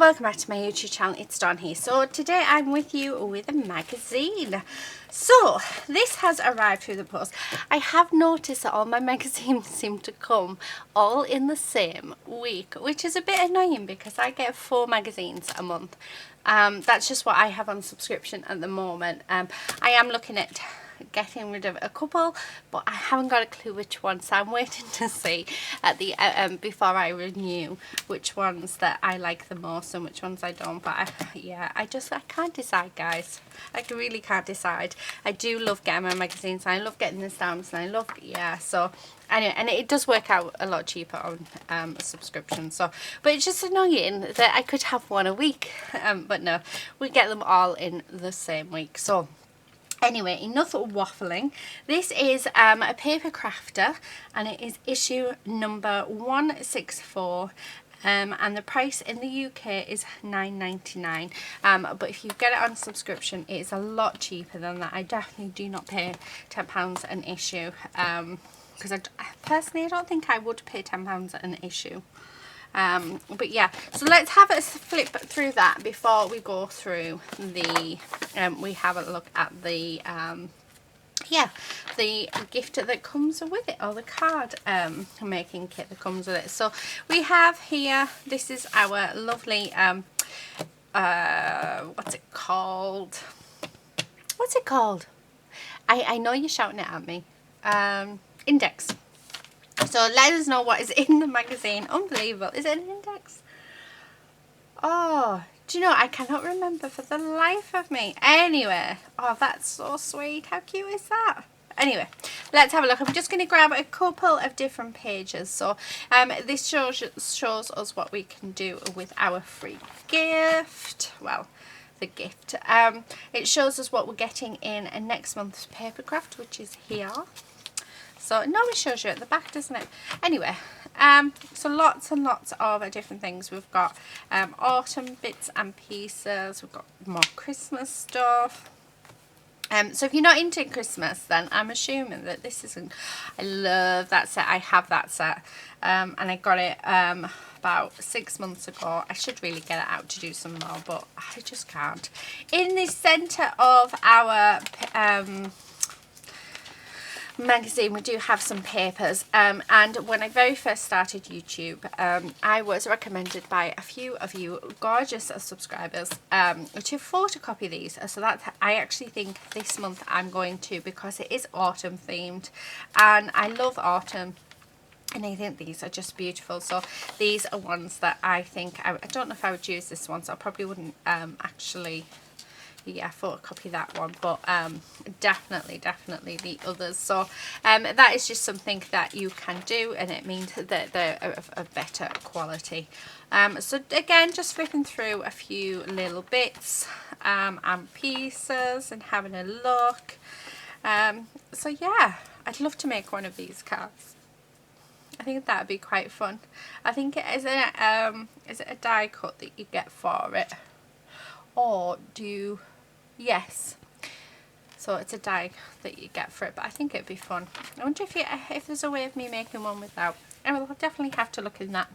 welcome back to my YouTube channel. It's Dawn here. So today I'm with you with a magazine. So this has arrived through the post. I have noticed that all my magazines seem to come all in the same week, which is a bit annoying because I get 4 magazines a month. That's just what I have on subscription at the moment. I am looking at getting rid of a couple, but I haven't got a clue which ones, so I'm waiting to see at the before I renew which ones that I like the most and which ones I don't. But I can't decide, guys. I really can't decide. I do love getting my magazines, and I love getting the stamps, and I love so anyway, and it does work out a lot cheaper on a subscription. So, but it's just annoying that I could have one a week, but no, we get them all in the same week. So anyway, enough waffling. This is a Papercrafter, and it is issue number 164. And the price in the UK is £9.99, but if you get it on subscription, it is a lot cheaper than that. I definitely do not pay £10 an issue, because personally I don't think I would pay £10 an issue. But yeah, so let's have a flip through that before we go through the we have a look at the the gift that comes with it, or the card making kit that comes with it. So we have here, this is our lovely what's it called, I know you're shouting it at me, index. So let us know what is in the magazine. Unbelievable. Is it an index? Oh, do you know, I cannot remember for the life of me. Anyway, oh, that's so sweet. How cute is that? Anyway, let's have a look. I'm just going to grab a couple of different pages. So this shows us what we can do with our free gift. Well, the gift. It shows us what we're getting in next month's Papercraft, which is here. So it normally shows you at the back, doesn't it? Anyway, so lots and lots of different things. We've got autumn bits and pieces. We've got more Christmas stuff. So if you're not into Christmas, then I'm assuming that this isn't. I love that set. I have that set, and I got it about 6 months ago. I should really get it out to do some more, but I just can't. In the centre of our magazine, we do have some papers, and when I very first started YouTube, I was recommended by a few of you gorgeous subscribers to photocopy these. So that I actually think this month I'm going to, because it is autumn themed, and I love autumn, and I think these are just beautiful. So these are ones that I think I don't know if I would use this one, so I probably wouldn't actually photocopy that one, but definitely the others. So that is just something that you can do, and it means that they're of better quality. So again, just flipping through a few little bits and pieces and having a look. So yeah, I'd love to make one of these cards. I think that would be quite fun. I think is it a die cut that you get for it, or do you? Yes, so it's a die that you get for it, but I think it'd be fun. I wonder if there's a way of me making one without. I will definitely have to look in that.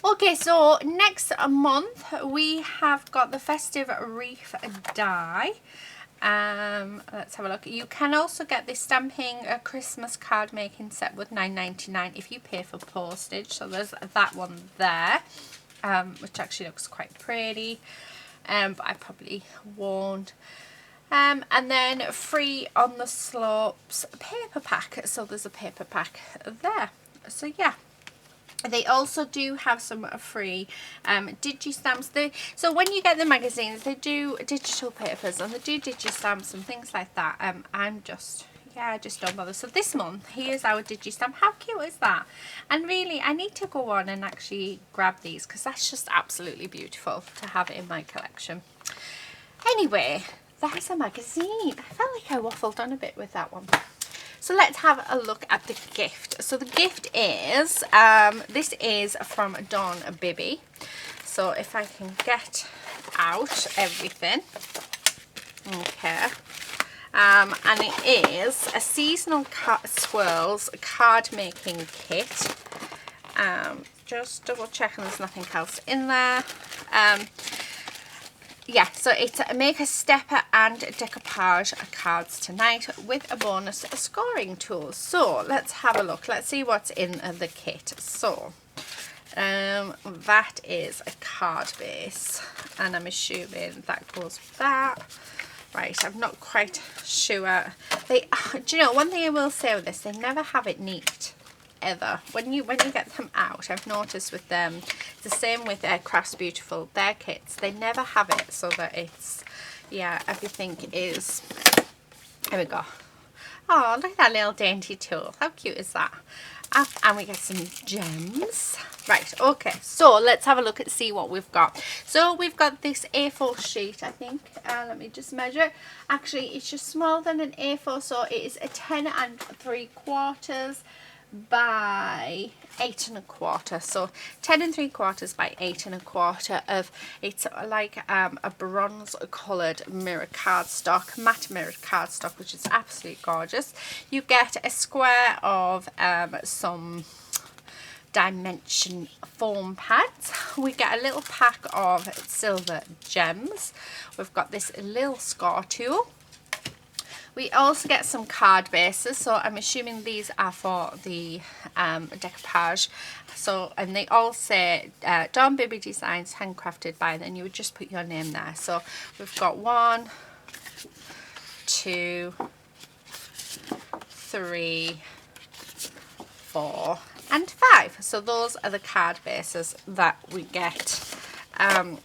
Okay, so next month we have got the festive wreath die. Let's have a look. You can also get this stamping a Christmas card making set with £9.99 if you pay for postage. So there's that one there, which actually looks quite pretty. But I probably won't. And then free on the slopes paper pack. So there's a paper pack there. So yeah. They also do have some free digi-stamps. So when you get the magazines, they do digital papers, and they do digi-stamps and things like that. I just don't bother. So this month, here's our digi-stamp. How cute is that? And really, I need to go on and actually grab these, because that's just absolutely beautiful to have it in my collection. Anyway, that's a magazine. I felt like I waffled on a bit with that one. So let's have a look at the gift. So the gift is, this is from Dawn Bibby. So if I can get out everything. Okay. And it is a seasonal swirls card making kit. Just double checking there's nothing else in there. Yeah, so it's make a stepper and decoupage cards tonight with a bonus scoring tool. So let's have a look. Let's see what's in the kit. So that is a card base, and I'm assuming that goes with that. Right, I'm not quite sure. Do you know, one thing I will say with this, they never have it neat. Ever when you get them out, I've noticed with them, it's the same with Crafts Beautiful, their kits, they never have it so that it's, yeah, everything is, there we go. Oh, look at that little dainty tool, how cute is that? And we get some gems. Right, okay, so let's have a look and see what we've got. So we've got this A4 sheet, I think. Let me just measure it. Actually, it's just smaller than an A4, so it is a 10 3/4 by 8 1/4. So 10 3/4 by 8 1/4 of, it's like a bronze coloured mirror cardstock, matte mirror cardstock, which is absolutely gorgeous. You get a square of some dimension foam pads. We get a little pack of silver gems. We've got this little score tool. We also get some card bases, so I'm assuming these are for the decoupage. So, and they all say Dawn Baby Designs, handcrafted by, then you would just put your name there. So we've got 1, 2, 3, 4 and 5. So those are the card bases that we get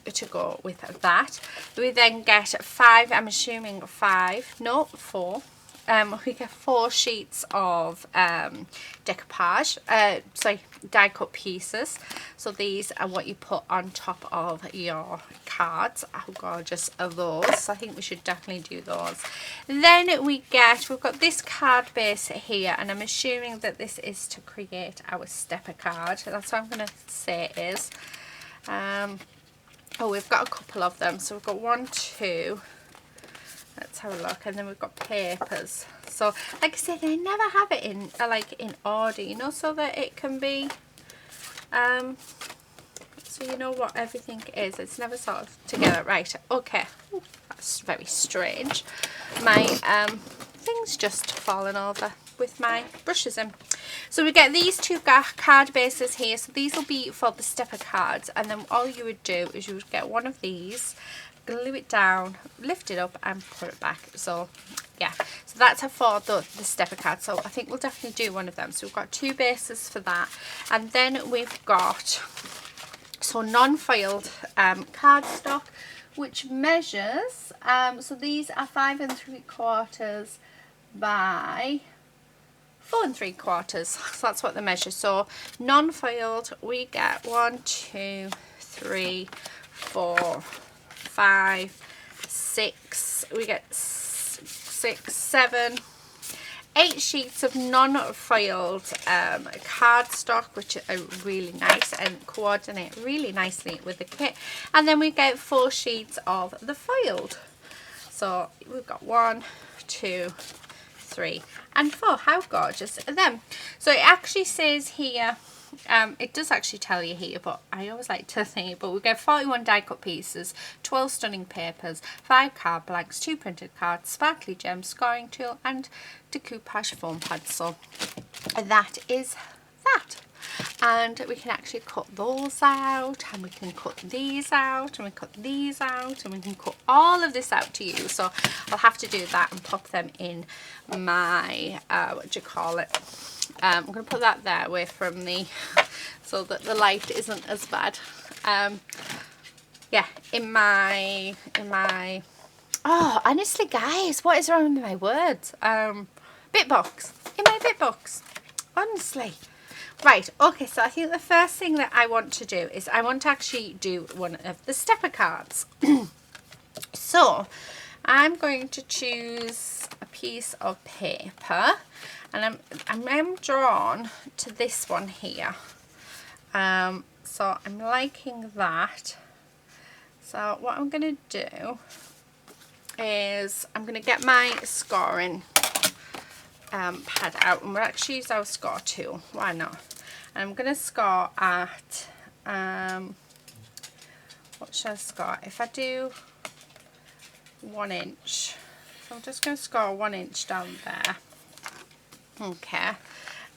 to go with that. We then get 5, I'm assuming 5, no, 4. We get 4 sheets of decoupage, die cut pieces. So these are what you put on top of your cards. How gorgeous are those? So I think we should definitely do those. Then we've got this card base here, and I'm assuming that this is to create our stepper card. That's what I'm going to say it is. Oh, we've got a couple of them. So we've got 1, 2. Let's have a look. And then we've got papers. So, like I said, they never have it in in order, you know, so that it can be, so you know what everything is. It's never sort of together. Right, okay. Ooh, that's very strange. My thing's just fallen over with my brushes in. So we get these 2 card bases here. So these will be for the stepper cards, and then all you would do is you would get one of these, glue it down, lift it up and put it back. So yeah, so that's for the stepper card. So I think we'll definitely do one of them. So we've got 2 bases for that, and then we've got non-foiled cardstock, which measures, so these are 5 3/4 by 4 3/4. So that's what they measure. So non-foiled, we get 1, 2, 3, 4, 5, 6. We get 6, 7, 8 sheets of non-foiled cardstock, which are really nice and coordinate really nicely with the kit. And then we get 4 sheets of the foiled. So we've got 1, 2, 3 and 4. How gorgeous are them? So it actually says here, it does actually tell you here, but I always like to think, but we get 41 die cut pieces, 12 stunning papers, 5 card blanks, 2 printed cards, sparkly gems, scoring tool and decoupage foam pads. So that is that. And we can actually cut those out, and we can cut these out, and we cut these out, and we can cut all of this out to use. So I'll have to do that and pop them in my what do you call it, I'm going to put that there away from the, so that the light isn't as bad. Yeah, in my oh, honestly guys, what is wrong with my words? Bit box, in my bit box, honestly. Right, okay, so I think the first thing that I want to do is I want to actually do one of the stepper cards. So I'm going to choose a piece of paper, and I'm drawn to this one here. So I'm liking that. So what I'm going to do is I'm going to get my scoring pad out, and we'll actually use our score tool. Why not? I'm going to score at 1, what should I score? If I do 1 inch, so I'm just going to score 1 inch down there. Okay,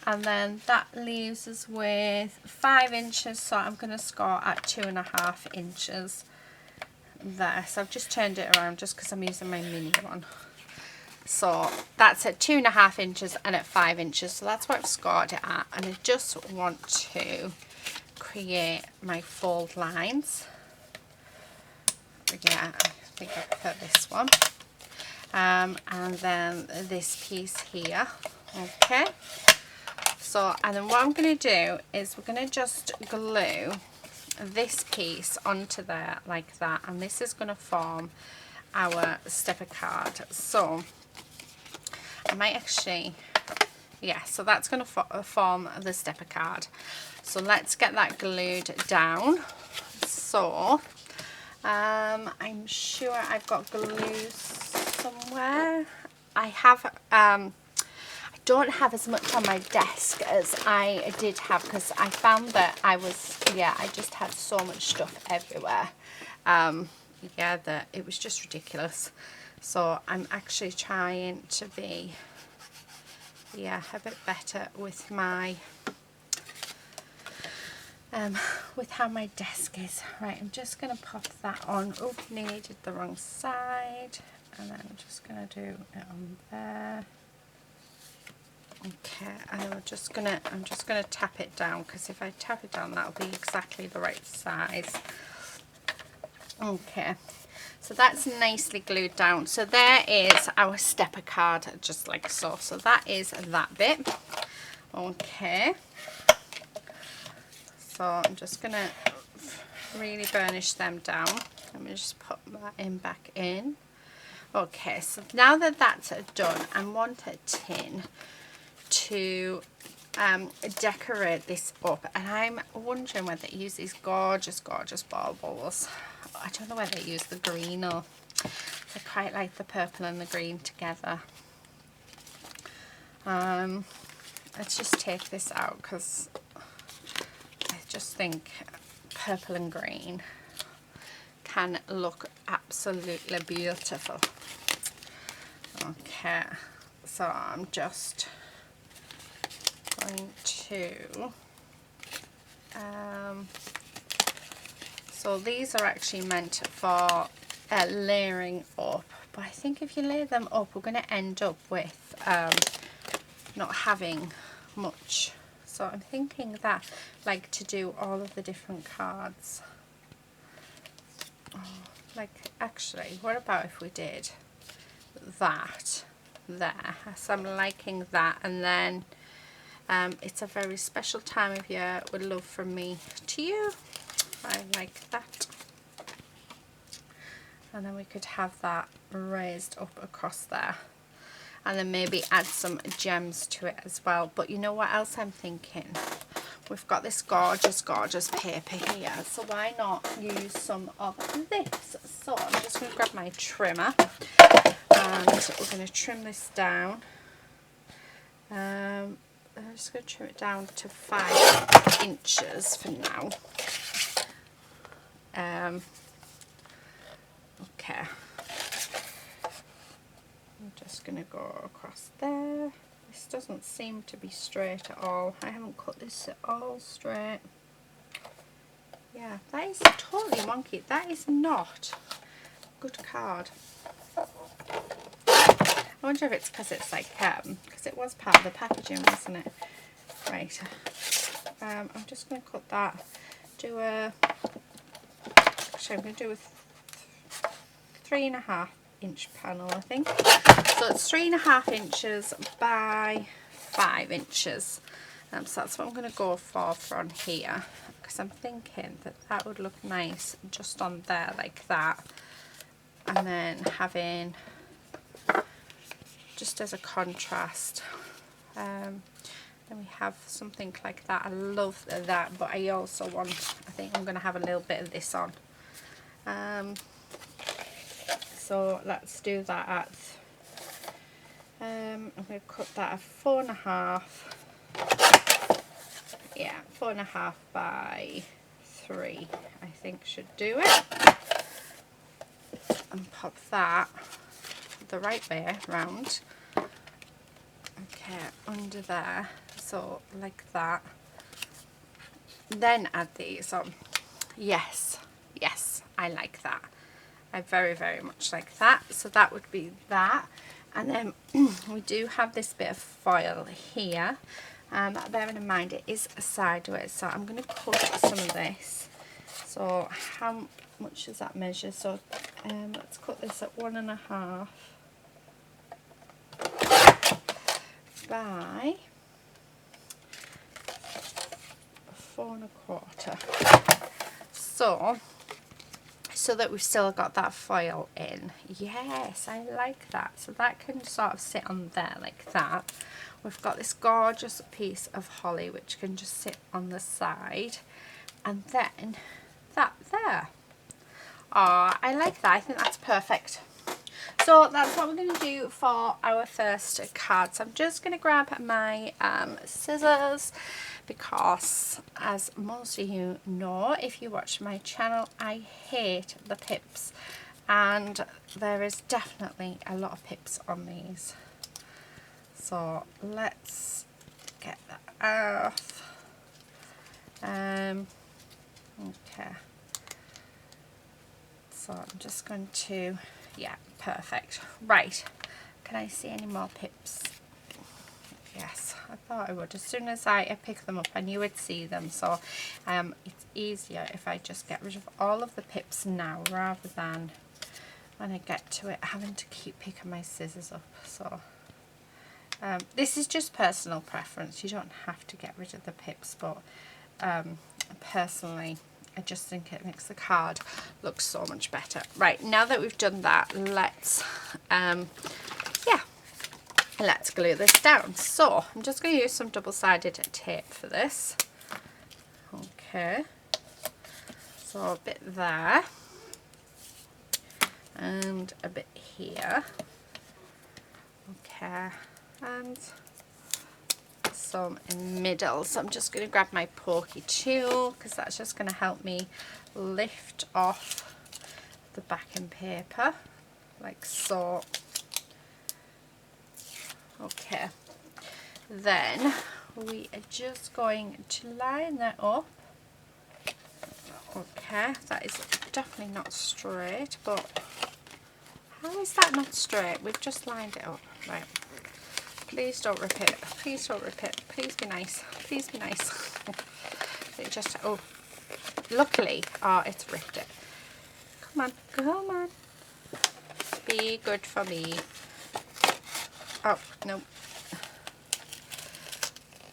and then that leaves us with 5 inches, so I'm going to score at 2.5 inches there. So I've just turned it around just because I'm using my mini one. So that's at 2.5 inches and at 5 inches, so that's what I've scored it at. And I just want to create my fold lines. Yeah, I think I prefer this one. And then this piece here. Okay, so and then what I'm going to do is we're going to just glue this piece onto there like that, and this is going to form our stepper card. So I might actually, yeah, so that's going to form the stepper card. So let's get that glued down. So I'm sure I've got glue somewhere. I have I don't have as much on my desk as I did have, because I found that I just had so much stuff everywhere. Yeah, that it was just ridiculous. So I'm actually trying to be, yeah, a bit better with my with how my desk is. Right, I'm just going to pop that on. Oh, nearly did the wrong side. And then I'm just going to do it on there. Okay, and then I'm just gonna tap it down, because if I tap it down, that'll be exactly the right size. Okay, so that's nicely glued down. So there is our stepper card, just like so. So that is that bit. Okay, so I'm just gonna really burnish them down. Let me just put that in back in. Okay, so now that that's done, I want a tin to decorate this up, and I'm wondering whether they use these gorgeous baubles. I don't know whether they use the green, or I quite like the purple and the green together. Let's just take this out, because I just think purple and green can look absolutely beautiful. Okay, so I'm just going to so these are actually meant for layering up, but I think if you lay them up, we're going to end up with not having much. So I'm thinking that, like, to do all of the different cards. Oh, like, actually, what about if we did that there? So I'm liking that, and then it's a very special time of year with love from me to you. I like that. And then we could have that raised up across there, and then maybe add some gems to it as well. But you know what else I'm thinking? We've got this gorgeous paper here, so why not use some of this? So I'm just going to grab my trimmer, and we're going to trim this down. I'm just going to trim it down to 5 inches for now. Okay, I'm just going to go across there. This doesn't seem to be straight at all. I haven't cut this at all straight. Yeah, that is totally wonky. That is not a good card. I wonder if it's because it's like, because it was part of the packaging, wasn't it? Right. I'm just going to cut that. Actually, I'm going to do a 3.5 inch panel, I think. So it's 3.5 inches by 5 inches. So that's what I'm going to go for on here, because I'm thinking that that would look nice just on there like that. And then having, just as a contrast, then we have something like that. I love that, but I also want, I think I'm going to have a little bit of this on. So let's do that at, I'm going to cut that at 4.5, yeah, 4.5 by 3, I think should do it. and pop that the right way round. Okay, under there, so like that. Then add these on. Yes, yes, I like that. I very, very much like that. So that would be that. And then we do have this bit of foil here. Bearing in mind it is sideways, so I'm going to cut some of this. So how much does that measure? So let's cut this at 1.5 by 4.25. So that we've still got that foil in. Yes, I like that. So that can sort of sit on there like that. We've got this gorgeous piece of holly which can just sit on the side, and then that there. Oh, I like that. I think that's perfect. So that's what we're going to do for our first card. So I'm just going to grab my scissors, because as most of you know, if you watch my channel, I hate the pips, and there is definitely a lot of pips on these. So let's get that off. Okay. So I'm just going to, yeah, perfect. Right. Can I see any more pips? Yes, I thought I would. As soon as I pick them up, I knew I'd see them. So it's easier if I just get rid of all of the pips now, rather than when I get to it having to keep picking my scissors up. So this is just personal preference. You don't have to get rid of the pips, but personally, I just think it makes the card look so much better. Right, now that we've done that, let's let's glue this down. So I'm just going to use some double-sided tape for this. Okay, so a bit there and a bit here. Okay, and some in the middle. So I'm just going to grab my pokey tool, because that's just going to help me lift off the backing paper like so. Okay, then we are just going to line that up. Okay, that is definitely not straight, but how is that not straight? We've just lined it up. Right, please don't rip it, please don't rip it, please be nice, please be nice. It just, oh, luckily, oh, it's ripped it. Come on, come on, be good for me. Oh, no.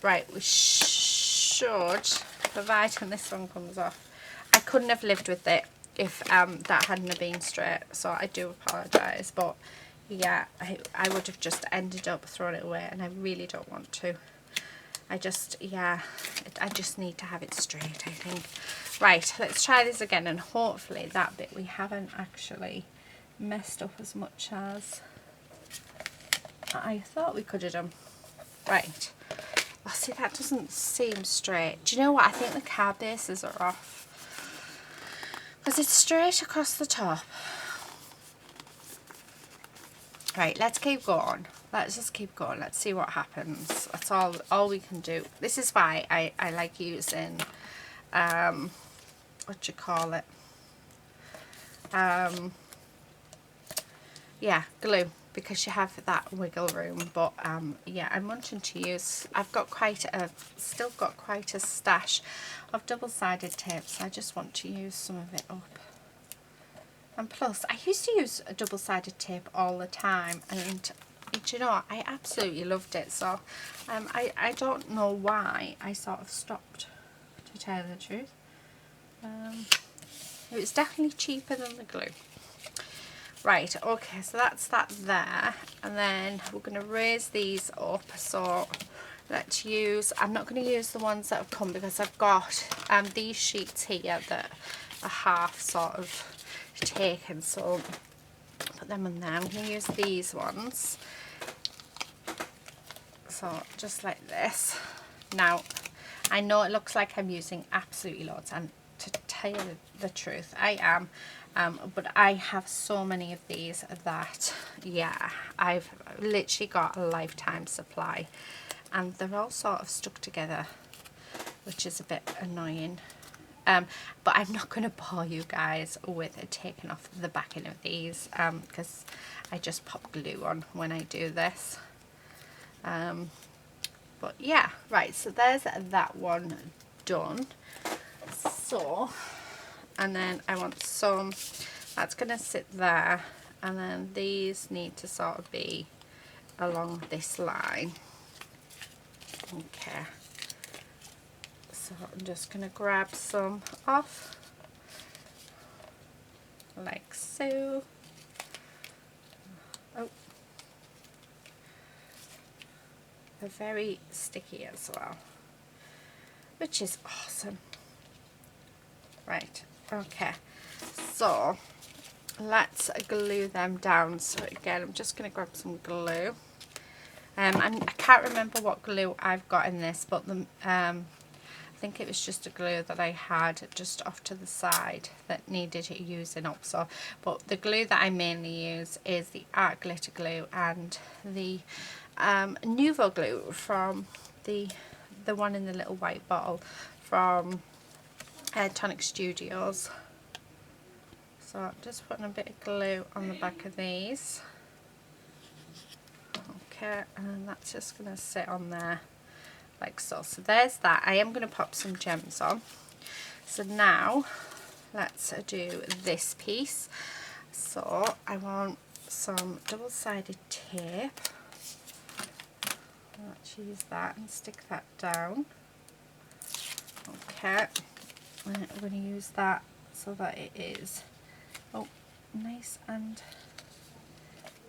Right, we should, providing this one comes off. I couldn't have lived with it if that hadn't have been straight, so I do apologise, but yeah, I would have just ended up throwing it away, and I really don't want to. I just, yeah, I just need to have it straight, I think. Right, let's try this again, and hopefully that bit we haven't actually messed up as much as I thought we could have done. Right. Oh, see, that doesn't seem straight. Do you know what? I think the card bases are off, because it's straight across the top. Right, let's keep going. Let's just keep going. Let's see what happens. That's all we can do. This is why I like using, what do you call it? Yeah, glue, because you have that wiggle room. But yeah, I'm wanting to use, I've got still got quite a stash of double-sided tape, so I just want to use some of it up. And plus, I used to use a double-sided tape all the time, and do you know, I absolutely loved it. So I don't know why I sort of stopped, to tell the truth. It was definitely cheaper than the glue. Right, okay, so that's that there, and then we're going to raise these up. So let's use, I'm not going to use the ones that have come, because I've got these sheets here that are half sort of taken, so put them in there. I'm going to use these ones, so just like this. Now I know it looks like I'm using absolutely loads, and to tell you the truth, I am. But I have so many of these that, yeah, I've literally got a lifetime supply, and they're all sort of stuck together, which is a bit annoying. But I'm not going to bore you guys with taking off the backing of these, because I just pop glue on when I do this. But yeah, right, so there's that one done. So, and then I want some, that's going to sit there, and then these need to sort of be along this line. Okay, so I'm just going to grab some off, like so. Oh, they're very sticky as well, which is awesome. Right, okay, so let's glue them down. So again, I'm just going to grab some glue. And I can't remember what glue I've got in this, but I think it was just a glue that I had just off to the side that needed using up. So, but the glue that I mainly use is the art glitter glue and the Nuvo glue from the one in the little white bottle from Tonic Studios. So just putting a bit of glue on the back of these. Okay, and that's just going to sit on there like so. So there's that. I am going to pop some gems on. So now let's do this piece. So I want some double-sided tape. Let's use that and stick that down. Okay, and I'm going to use that so that it is nice and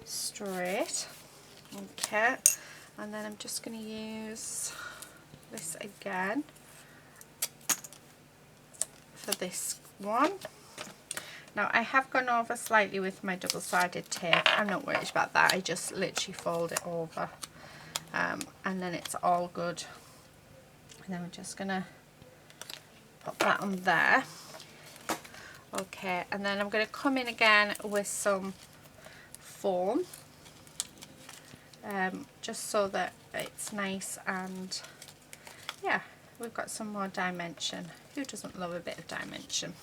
straight. Okay, and then I'm just going to use this again for this one. Now I have gone over slightly with my double-sided tape. I'm not worried about that. I just literally fold it over, and then it's all good. And then we're just going to put that on there. Okay, and then I'm going to come in again with some foam, just so that it's nice, and yeah, we've got some more dimension. Who doesn't love a bit of dimension?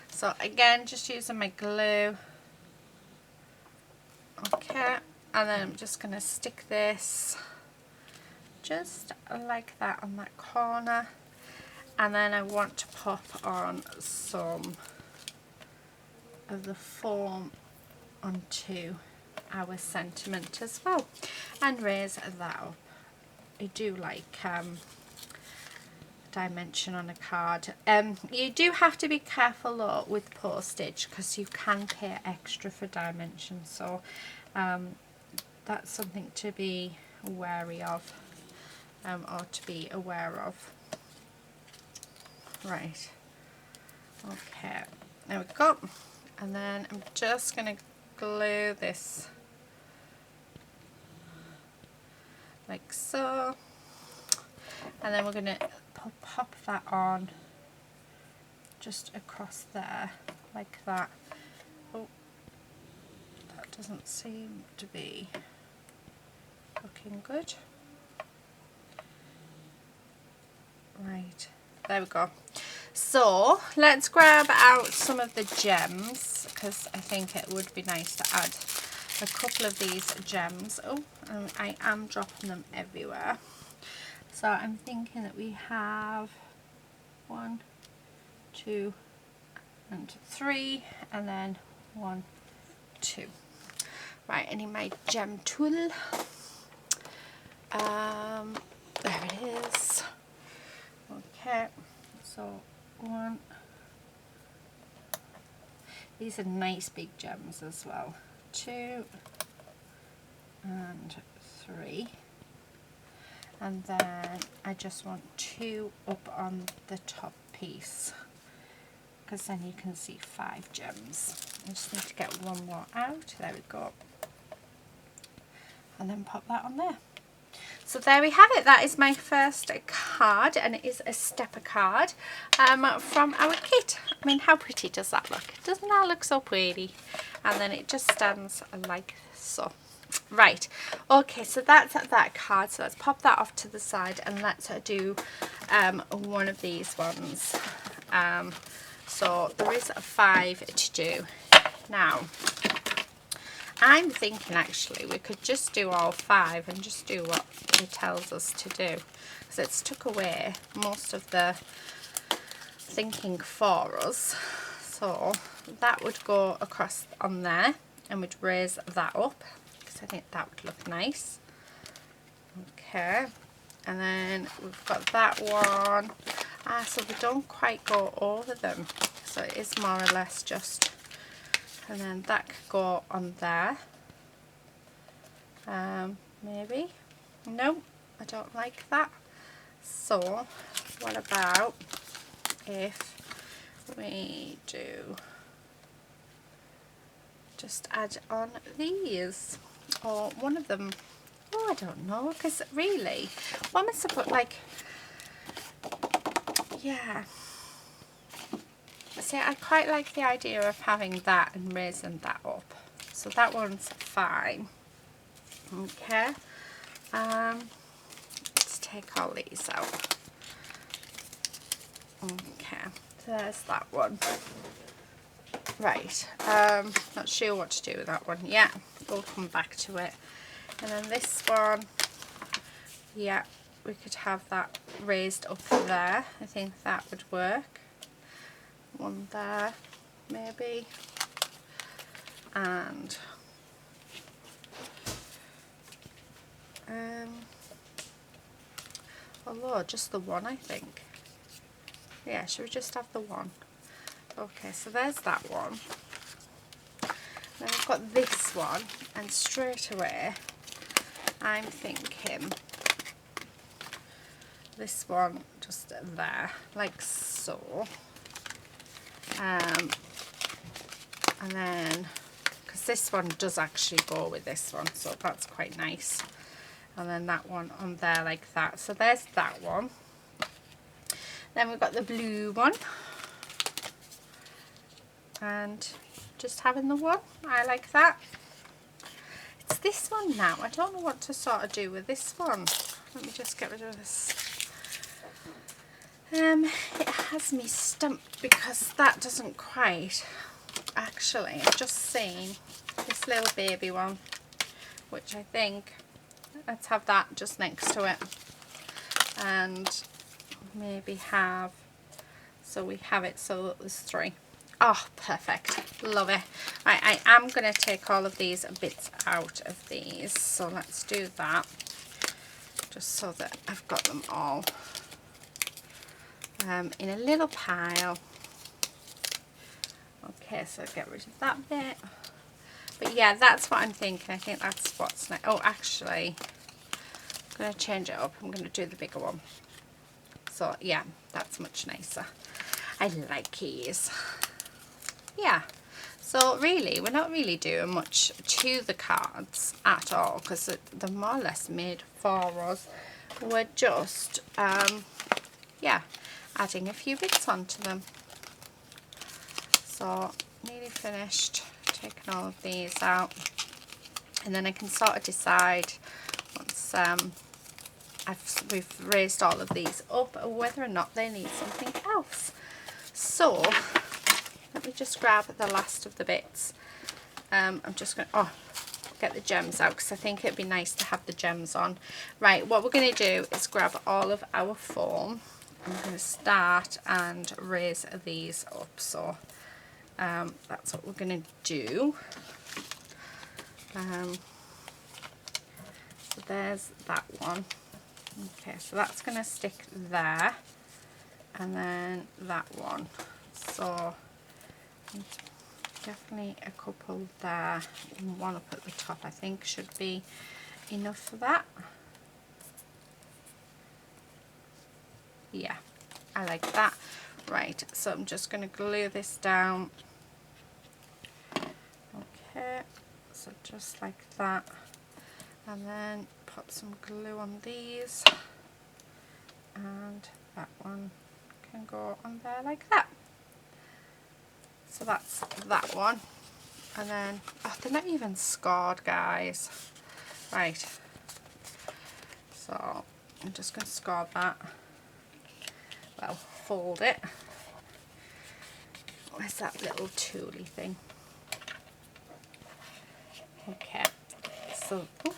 So again, just using my glue. Okay, and then I'm just going to stick this just like that on that corner, and then I want to pop on some of the foam onto our sentiment as well and raise that up. I do like dimension on a card. You do have to be careful though with postage, because you can pay extra for dimension, so that's something to be wary of, or to be aware of. Right, okay, there we go. And then I'm just going to glue this like so, and then we're going to pop that on just across there like that. Oh, that doesn't seem to be looking good. Right, there we go. So let's grab out some of the gems, because I think it would be nice to add a couple of these gems. Oh, I am dropping them everywhere. So I'm thinking that we have 1, 2 and 3, and then 1, 2. Right, I need my gem tool. There it is. Okay, so 1. These are nice big gems as well. 2 and 3. And then I just want 2 up on the top piece, because then you can see 5 gems. I just need to get one more out. There we go. And then pop that on there. So there we have it. That is my first card, and it is a stepper card from our kit. I mean, how pretty does that look? Doesn't that look so pretty? And then it just stands like so. Right, okay, so that's that card. So let's pop that off to the side and let's do one of these ones. So there is 5 to do. Now, I'm thinking actually we could just do all 5 and just do what it tells us to do, because it's took away most of the thinking for us. So that would go across on there and we'd raise that up, because I think that would look nice. Okay, and then we've got that one. So we don't quite go over them, so it is more or less just, and then that could go on there. Maybe. No, I don't like that. So what about if we do just add on these, or one of them? Oh, I don't know, because really, what am I supposed to, like, yeah. See, I quite like the idea of having that and raising that up. So that one's fine. Okay. Let's take all these out. Okay, so there's that one. Right, not sure what to do with that one. Yeah, we'll come back to it. And then this one, yeah, we could have that raised up there. I think that would work. One there, maybe. And although just the one, I think. Yeah, should we just have the one? Okay, so there's that one. Then I've got this one, and straight away I'm thinking this one just there, like so. And then, because this one does actually go with this one, so that's quite nice. And then that one on there like that. So there's that one. Then we've got the blue one. And just having the one, I like that. It's this one now. I don't know what to sort of do with this one. Let me just get rid of this. It has me stumped because that doesn't quite. Actually, I've just seen this little baby one, which I think, let's have that just next to it. And maybe have, so we have it so that there's 3. Oh, perfect. Love it. Right, I am going to take all of these bits out of these. So let's do that. Just so that I've got them all in a little pile. Okay, so get rid of that bit. But yeah, that's what I'm thinking. I think that's what's next. Oh, actually, I'm going to change it up. I'm going to do the bigger one. So yeah, that's much nicer. I like these. Yeah, so really we're not really doing much to the cards at all, because they're more or less made for us. We're just yeah, adding a few bits onto them. So nearly finished taking all of these out, and then I can sort of decide once we've raised all of these up whether or not they need something else. So let me just grab the last of the bits. I'm just going to get the gems out, because I think it'd be nice to have the gems on. Right, what we're going to do is grab all of our foam. I'm going to start and raise these up. So that's what we're going to do. So there's that one. Okay, so that's going to stick there. And then that one. So definitely a couple there, and one up at the top I think should be enough for that. Yeah, I like that. Right, so I'm just going to glue this down. Okay, so just like that, and then put some glue on these, and that one can go on there like that. So that's that one. And then, oh, they're not even scored, guys. Right. So I'm just going to score that. Well, fold it. Where's that little tooly thing? Okay. So, oh,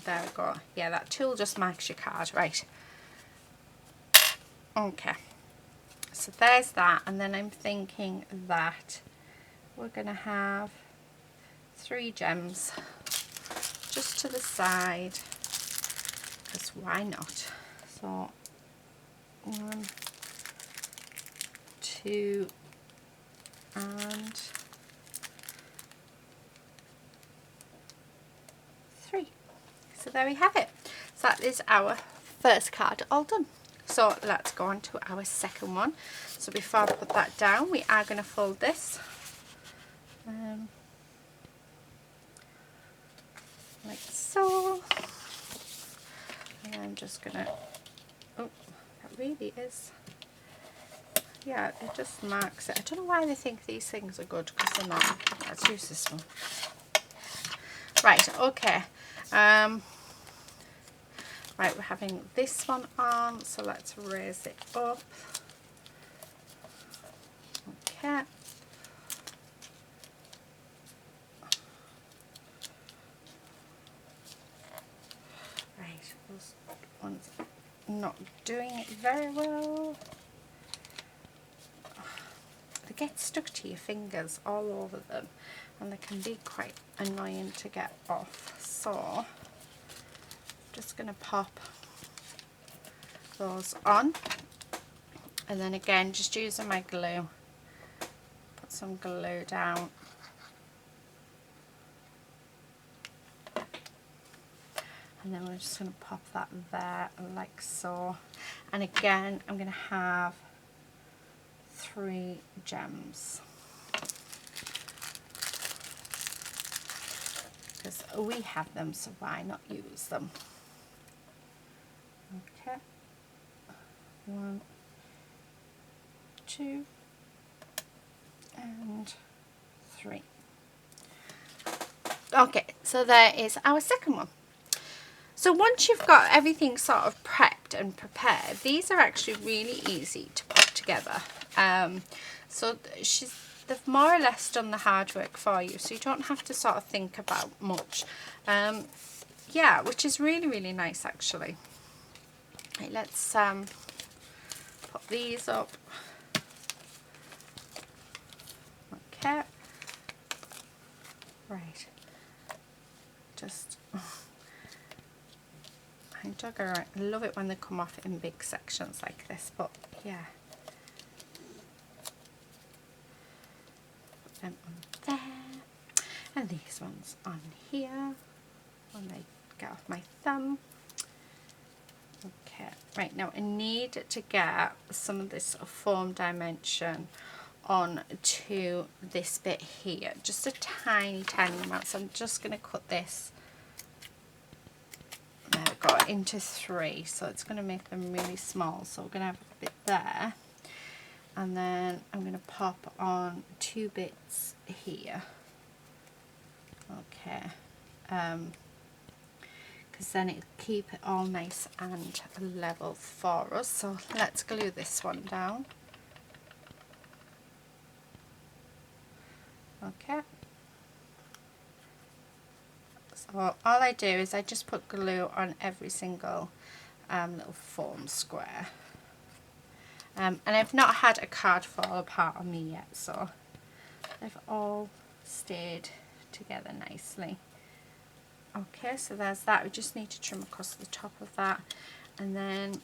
there we go. Yeah, that tool just marks your card. Right. Okay. So there's that. And then I'm thinking that we're going to have 3 gems just to the side, because why not? So 1, 2 and 3. So there we have it. So that is our first card all done. So let's go on to our second one. So before I put that down, we are going to fold this like so. And I'm just going to, oh, that really is, yeah, it just marks it. I don't know why they think these things are good, because they're not. Let's use this one. Right, okay. Right, we're having this one on, so let's raise it up. Okay. Right, those ones not doing it very well. They get stuck to your fingers all over them, and they can be quite annoying to get off. So I'm just going to pop those on, and then again just using my glue, put some glue down, and then we're just going to pop that there like so. And again I'm going to have 3 gems, because we have them, so why not use them? Okay, 1, 2 and 3. Okay, so there is our second one. So once you've got everything sort of prepped and prepared, these are actually really easy to put together. So they've more or less done the hard work for you, so you don't have to sort of think about much. Yeah, which is really, really nice actually. Right, let's put these up. Okay. Right. Just I dug around. I love it when they come off in big sections like this, but yeah. Put them on there. And these ones on here when they get off my thumb. Okay, right, now I need to get some of this foam dimension on to this bit here, just a tiny amount. So I'm just going to cut this, there we go, into 3, so it's going to make them really small. So we're going to have a bit there, and then I'm going to pop on 2 bits here. Okay, because then it'll keep it all nice and level for us. So let's glue this one down. Okay. So all I do is I just put glue on every single little foam square. And I've not had a card fall apart on me yet, so they've all stayed together nicely. Okay, so there's that. We just need to trim across the top of that, and then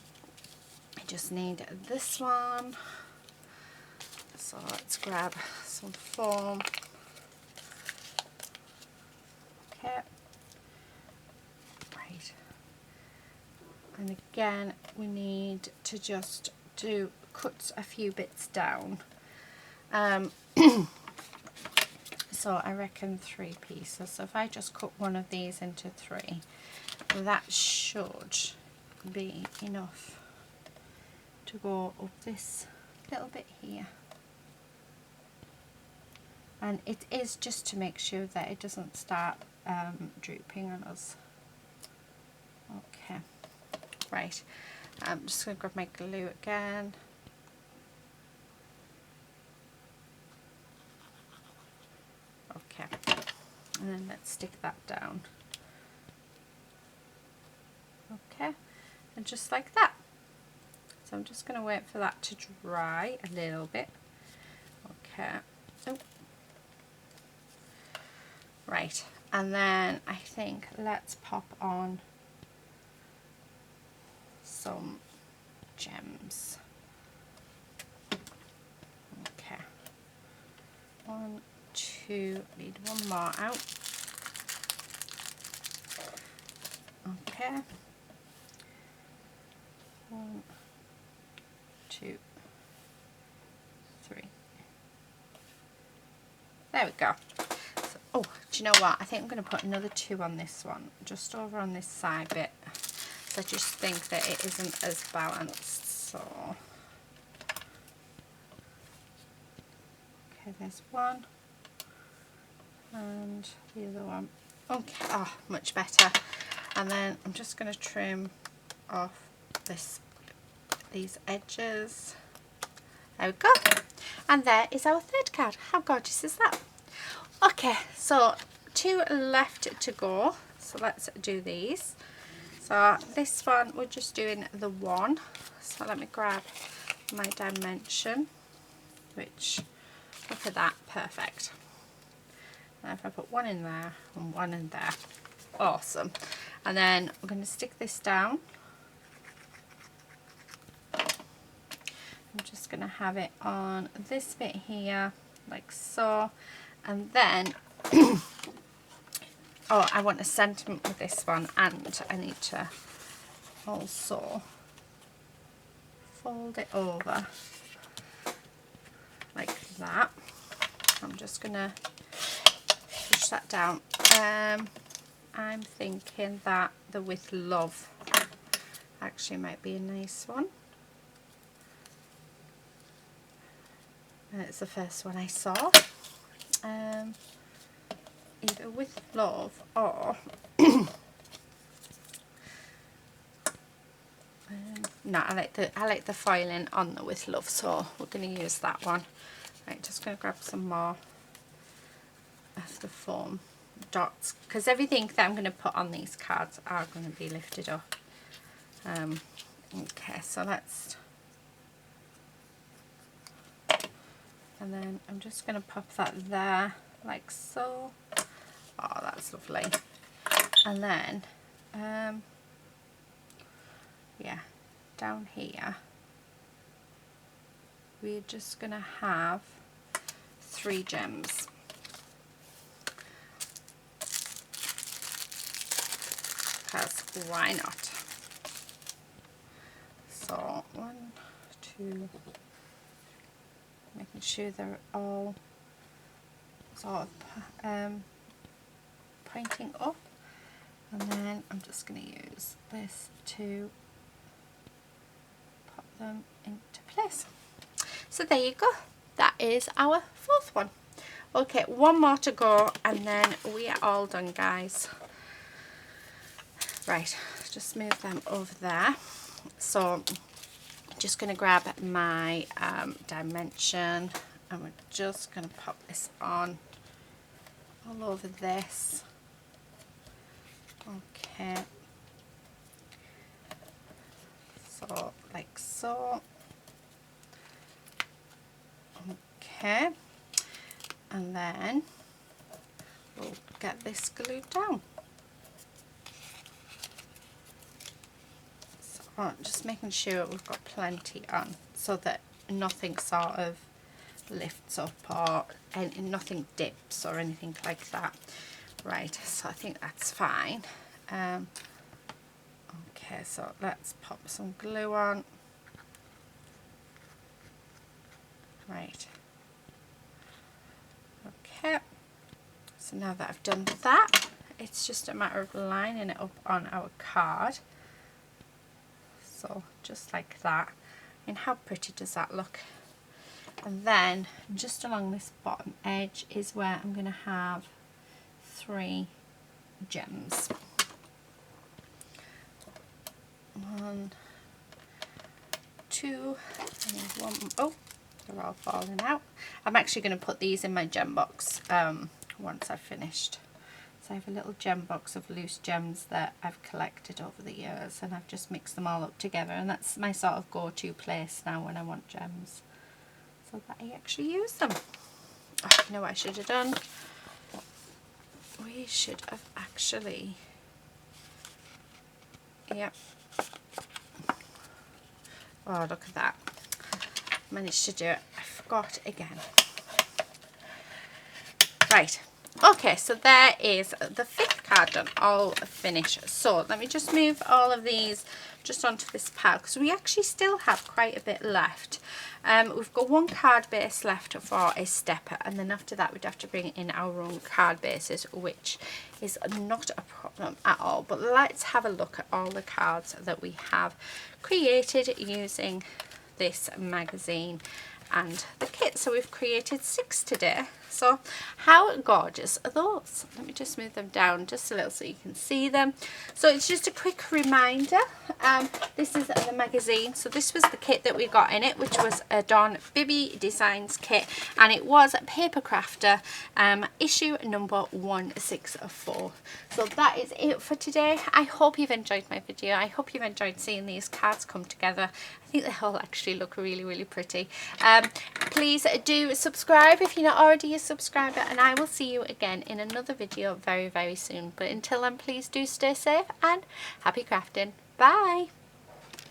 I just need this one. So let's grab some foam. Okay, right, and again we need to just cut a few bits down. So I reckon 3 pieces. So if I just cut one of these into 3, that should be enough to go up this little bit here. and it is just to make sure that it doesn't start drooping on us. Okay, right, I'm just going to grab my glue again. Okay, and then let's stick that down. Okay, and just like that. So I'm just going to wait for that to dry a little bit. Okay. Oh. Right, and then I think let's pop on some gems. Okay. 1, 2, need one more out. Okay. 1, 2, 3. There we go. So, oh, do you know what? I think I'm going to put another 2 on this one, just over on this side bit. So I just think that it isn't as balanced. So, okay, there's one, and the other one. Okay, oh, much better. And then I'm just going to trim off these edges. There we go. And there is our third card. How gorgeous is that? Okay, so 2 left to go. So let's do these. So this one, we're just doing the 1. So let me grab my dimension, which, look at that, perfect. Now if I put 1 in there and 1 in there, awesome. And then I'm going to stick this down. I'm just going to have it on this bit here, like so. And then, oh, I want a sentiment with this one, and I need to also fold it over like that. I'm just going to push that down. I'm thinking that the With Love actually might be a nice one. And it's the first one I saw. Either With Love or no, I like the foiling on the With Love, so we're going to use that one. Right, just going to grab some more of the foam dots, because everything that I'm going to put on these cards are going to be lifted up. Okay, so let's, and then I'm just going to pop that there like so. Oh, that's lovely. And then yeah, down here we're just going to have 3 gems. Because why not? So 1, 2, making sure they're all sort of pointing up, and then I'm just going to use this to pop them into place. So there you go, that is our 4th one. Okay, 1 more to go and then we are all done, guys. Right, just move them over there. So I'm just going to grab my dimension, and we're just going to pop this on all over this. Okay, so like so. Okay, and then we'll get this glued down. So just making sure we've got plenty on so that nothing sort of lifts up or nothing dips or anything like that. Right, so I think that's fine. Okay, so let's pop some glue on. Right. Okay, so now that I've done that, it's just a matter of lining it up on our card. So just like that. And how pretty does that look? And then just along this bottom edge is where I'm going to have 3 gems. 1, 2, and 1. Oh, they're all falling out. I'm actually going to put these in my gem box once I've finished. So I have a little gem box of loose gems that I've collected over the years, and I've just mixed them all up together, and that's my sort of go-to place now when I want gems, so that I actually use them. Oh, you know what I should have done? We should have actually, yep. Oh, look at that. Managed to do it. I forgot again. Right. Okay, so there is the 5th card done, all finished. So let me just move all of these just onto this pile, because we actually still have quite a bit left. We've got 1 card base left for a stepper, and then after that we'd have to bring in our own card bases, which is not a problem at all. But let's have a look at all the cards that we have created using this magazine and the kit. So we've created 6 today. So how gorgeous are those? Let me just move them down just a little so you can see them. So it's just a quick reminder, this is the magazine. So this was the kit that we got in it, which was a Dawn Bibby Designs kit, and it was Papercrafter issue number 164. So that is it for today. I hope you've enjoyed my video. I hope you've enjoyed seeing these cards come together. I think they all actually look really, really pretty. Please do subscribe if you're not already a subscriber, and I will see you again in another video very, very soon. But until then, please do stay safe and happy crafting. Bye!